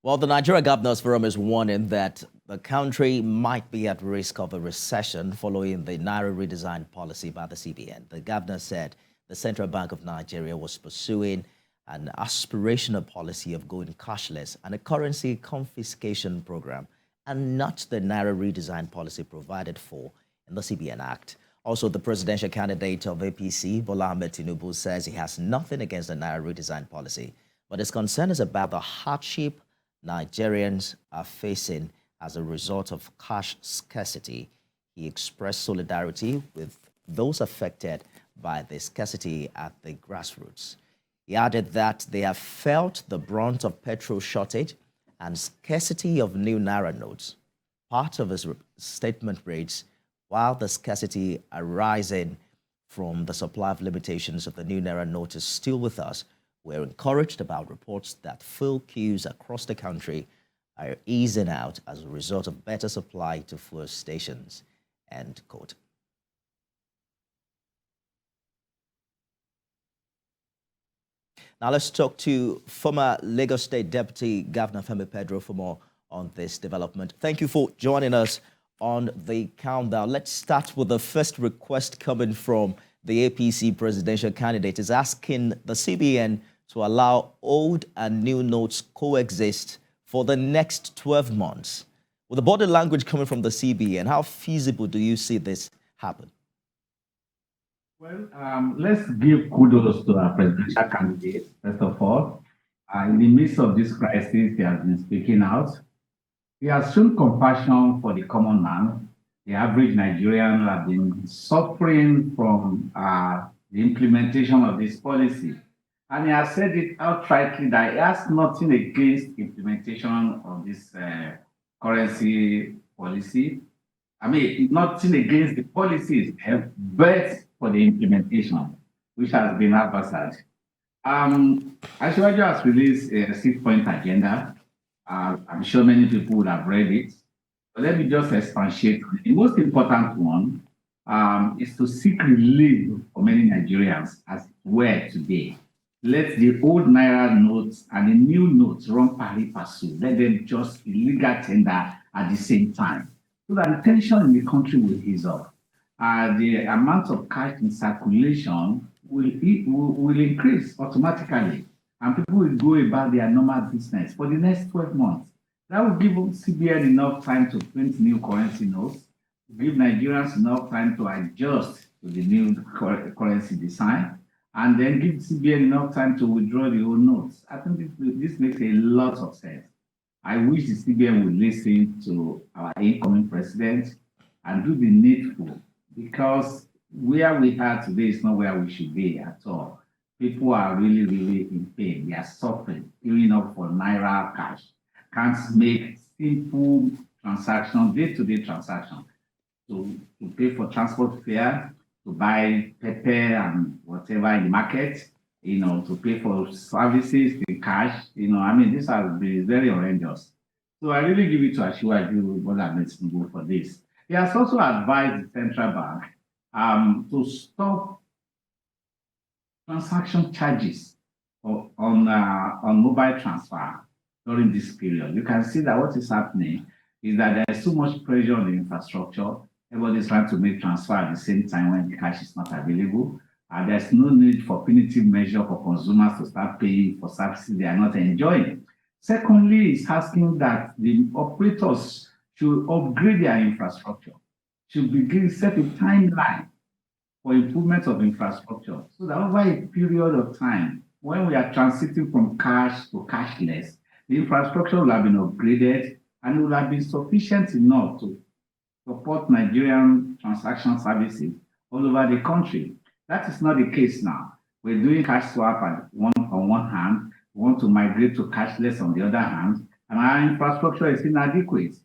Well, the Nigeria Governors Forum is warning that the country might be at risk of a recession following the Naira redesign policy by the CBN. The governor said the Central Bank of Nigeria was pursuing an aspirational policy of going cashless and a currency confiscation program, and not the Naira redesign policy provided for in the CBN Act. Also, the presidential candidate of APC, Bola Ahmed Tinubu, says he has nothing against the Naira redesign policy, but his concern is about the hardship Nigerians are facing as a result of cash scarcity. He expressed solidarity with those affected by the scarcity at the grassroots. He added that they have felt the brunt of petrol shortage and scarcity of new Naira notes. Part of his statement reads, while the scarcity arising from the supply of limitations of the new Naira note is still with us, we're encouraged about reports that fuel queues across the country are easing out as a result of better supply to fuel stations, end quote. Now let's talk to former Lagos State Deputy Governor Femi Pedro for more on this development. Thank you for joining us on the countdown. Let's start with the first request coming from the APC presidential candidate. Is asking the CBN to allow old and new notes coexist for the next 12 months. With the body language coming from the CBN, how feasible do you see this happen? Well, let's give kudos to our presidential candidate, first of all. In the midst of this crisis, he has been speaking out. He has shown compassion for the common man. The average Nigerian has been suffering from the implementation of this policy. And he has said it outrightly that he has nothing against implementation of this currency policy. I mean, nothing against the policies, but for the implementation, which has been adversarial. Asiwaju has released a 6-point agenda. I'm sure many people would have read it. But let me just expatiate. The most important one is to seek relief for many Nigerians as were today. Let the old Naira notes and the new notes run pari passu. Let them just illegal tender at the same time, so that the tension in the country will ease up. The amount of cash in circulation will increase automatically, and people will go about their normal business for the next 12 months. That will give CBN enough time to print new currency notes, give Nigerians enough time to adjust to the new currency design, and then give CBN enough time to withdraw the old notes. I think this makes a lot of sense. I wish the CBN would listen to our incoming president and do the needful, because where we are today is not where we should be at all. People are really, really in pain. They are suffering, queuing up for Naira cash. Can't make simple transactions, day-to-day transactions, to pay for transport fare, to buy pepper and whatever in the market, to pay for services in cash. I mean, this has been very horrendous. So I really give it to Asiwaju Bola Ahmed Tinubu for this. He has also advised the central bank to stop transaction charges on mobile transfer during this period. You can see that what is happening is that there's so much pressure on the infrastructure. Everybody's trying to make transfer at the same time when the cash is not available. There's no need for punitive measure for consumers to start paying for services they are not enjoying. Secondly, it's asking that the operators should upgrade their infrastructure, should begin set a timeline for improvement of infrastructure, so that over a period of time, when we are transiting from cash to cashless, the infrastructure will have been upgraded and it will have been sufficient enough to support Nigerian transaction services all over the country. That is not the case now. We're doing cash swap on one hand, we want to migrate to cashless on the other hand, and our infrastructure is inadequate.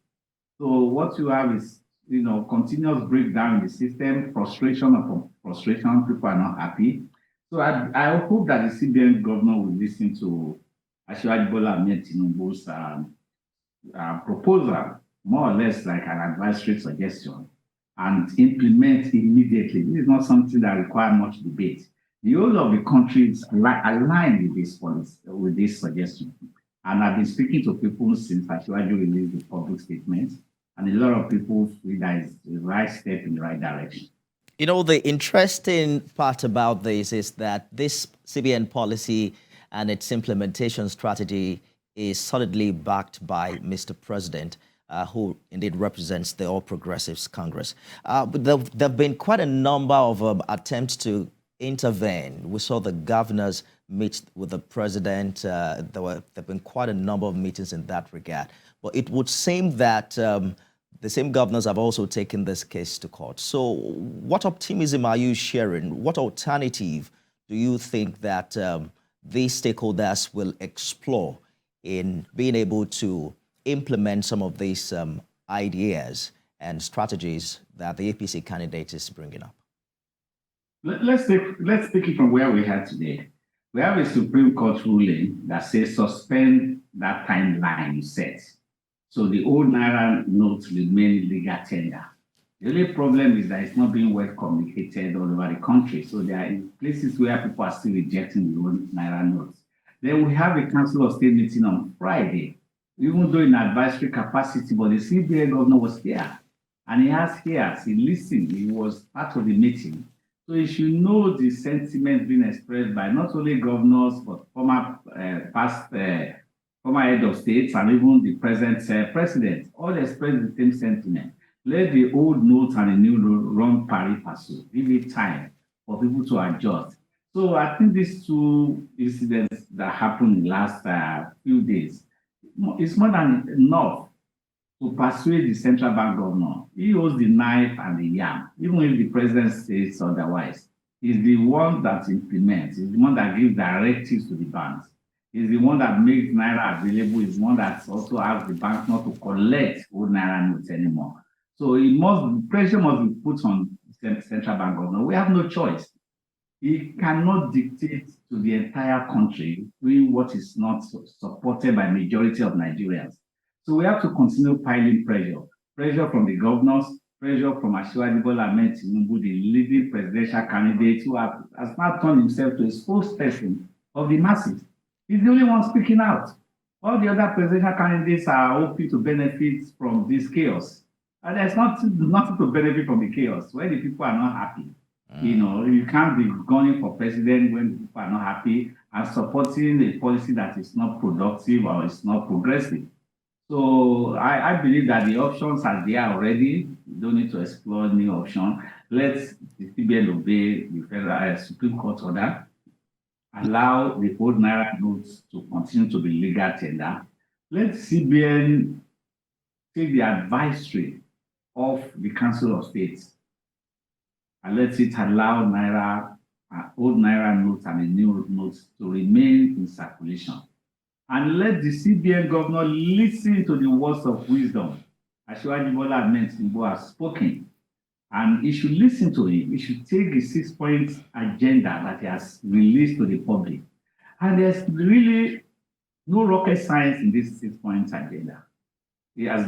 So what you have is, continuous breakdown in the system, frustration upon frustration, people are not happy. So I hope that the CBN governor will listen to Asiwaju Bola Ahmed Tinubu's proposal, more or less like an advisory suggestion, and implement immediately. This is not something that requires much debate. The whole of the country is aligned with this policy, with this suggestion. And I've been speaking to people since Asiwaju released the public statement, and a lot of people feel that it's the right step in the right direction. You know, the interesting part about this is that this CBN policy and its implementation strategy is solidly backed by Mr. President, who indeed represents the All Progressives Congress. But there have been quite a number of attempts to intervene. We saw the governors meet with the president. There have been quite a number of meetings in that regard. But it would seem that the same governors have also taken this case to court. So what optimism are you sharing? What alternative do you think that these stakeholders will explore in being able to implement some of these ideas and strategies that the APC candidate is bringing up? Let's take it from where we are today. We have a Supreme Court ruling that says suspend that timeline you set. So the old Naira notes remain legal tender. The only problem is that it's not being well communicated all over the country. So there are places where people are still rejecting the old Naira notes. Then we have a Council of State meeting on Friday, even though in advisory capacity, but the CBN governor was there. And he asked here, he listened, he was part of the meeting. So you should know the sentiment being expressed by not only governors, but former head of states and even the present president, all express the same sentiment. Let the old notes and the new note run pari passu. Give it time for people to adjust. So I think these two incidents that happened in the last few days, it's more than enough to persuade the central bank governor. He holds the knife and the yam, even if the president says otherwise. He's the one that implements, he's the one that gives directives to the banks. He's the one that makes Naira available, he's the one that also asks the bank not to collect old Naira notes anymore. So pressure must be put on the central bank governor. We have no choice. He cannot dictate to the entire country doing what is not supported by majority of Nigerians. So we have to continue piling pressure from the governors, pressure from Asiwaju Bola, Ahmed Tinubu, the leading presidential candidate who has now turned himself to a spokesperson of the masses. He's the only one speaking out. All the other presidential candidates are hoping to benefit from this chaos. And there's nothing to benefit from the chaos when the people are not happy. You know, you can't be gunning for president when people are not happy and supporting a policy that is not productive or is not progressive. So I believe that the options are there already. You don't need to explore new option. Let the CBN obey the federal Supreme Court order. Allow the old Naira notes to continue to be legal tender. Let CBN take the advisory of the Council of States and let it allow Naira, old Naira notes and the new notes to remain in circulation. And let the CBN governor listen to the words of wisdom. Asiwaju Bola Ahmed Tinubu has spoken. And he should listen to him. He should take the 6-point agenda that he has released to the public. And there's really no rocket science in this 6-point agenda. He has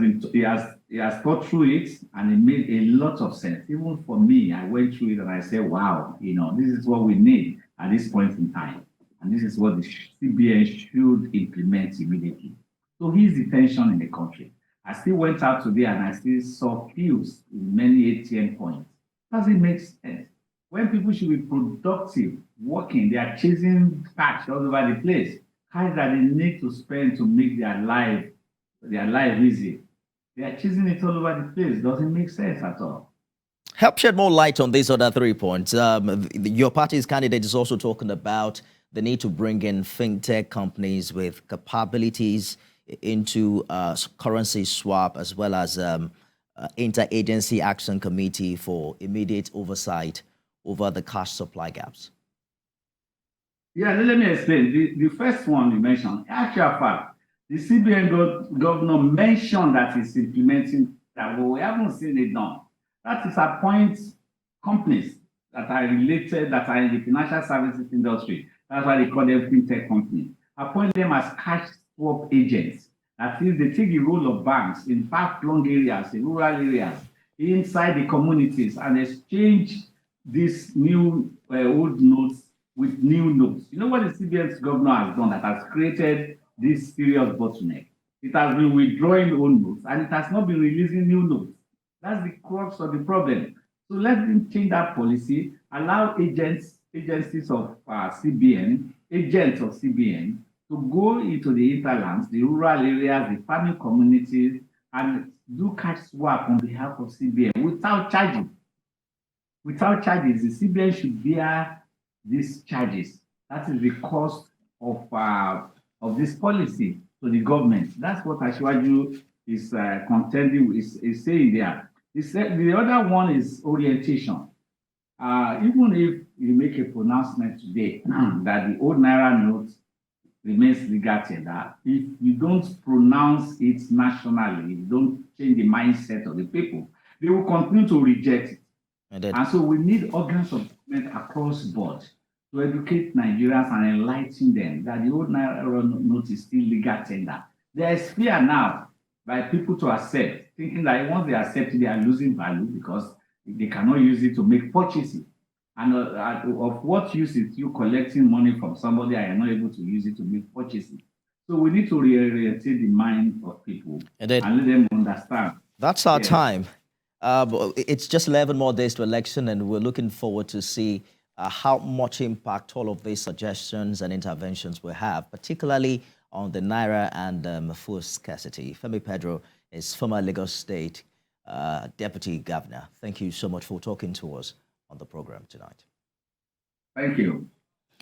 thought through it and it made a lot of sense. Even for me, I went through it and I said, wow, you know, this is what we need at this point in time. And this is what the CBN should implement immediately. So here's the tension in the country. I still went out today and I still saw queues in many ATM points. Doesn't make sense. When people should be productive, working, they are chasing cash all over the place. Cash that they need to spend to make their life easy. They are chasing it all over the place. Doesn't make sense at all. Help shed more light on these other 3 points. Your party's candidate is also talking about the need to bring in fintech companies with capabilities into currency swap, as well as interagency action committee for immediate oversight over the cash supply gaps. Yeah, let me explain. The first one you mentioned, actual fact, the CBN governor mentioned that he's implementing that, but we haven't seen it done. That is appoint companies that are related, that are in the financial services industry. That's why they call them fintech companies. Appoint them as cash swap agents. That is, they take the role of banks in far-flung areas, in rural areas, inside the communities, and exchange these new old notes with new notes. You know what the CBN's governor has done that has created this serious bottleneck. It has been withdrawing old notes and it has not been releasing new notes. That's the crux of the problem. So let them change that policy, allow agencies of CBN, agents of CBN, to go into the hinterlands, the rural areas, the farming communities, and do cash swap on behalf of CBN without charging. Without charges, the CBN should bear these charges. That is the cost of this policy to the government. That's what Asiwaju is contending with, is saying there. The other one is orientation. Even if you make a pronouncement today that the old Naira note remains legal tender, if you don't pronounce it nationally, you don't change the mindset of the people, they will continue to reject it. And so we need organs of government across board to educate Nigerians and enlighten them that the old Naira note is still legal tender. There is fear now by people to accept, thinking that once they accept it, they are losing value because they cannot use it to make purchases. And of what use is you collecting money from somebody and you're not able to use it to make purchases? So we need to reorientate the mind of people and let them understand. That's our time. It's just 11 more days to election, and we're looking forward to see how much impact all of these suggestions and interventions will have, particularly on the Naira and food scarcity. Femi Pedro is former Lagos State Deputy Governor. Thank you so much for talking to us on the program tonight. Thank you.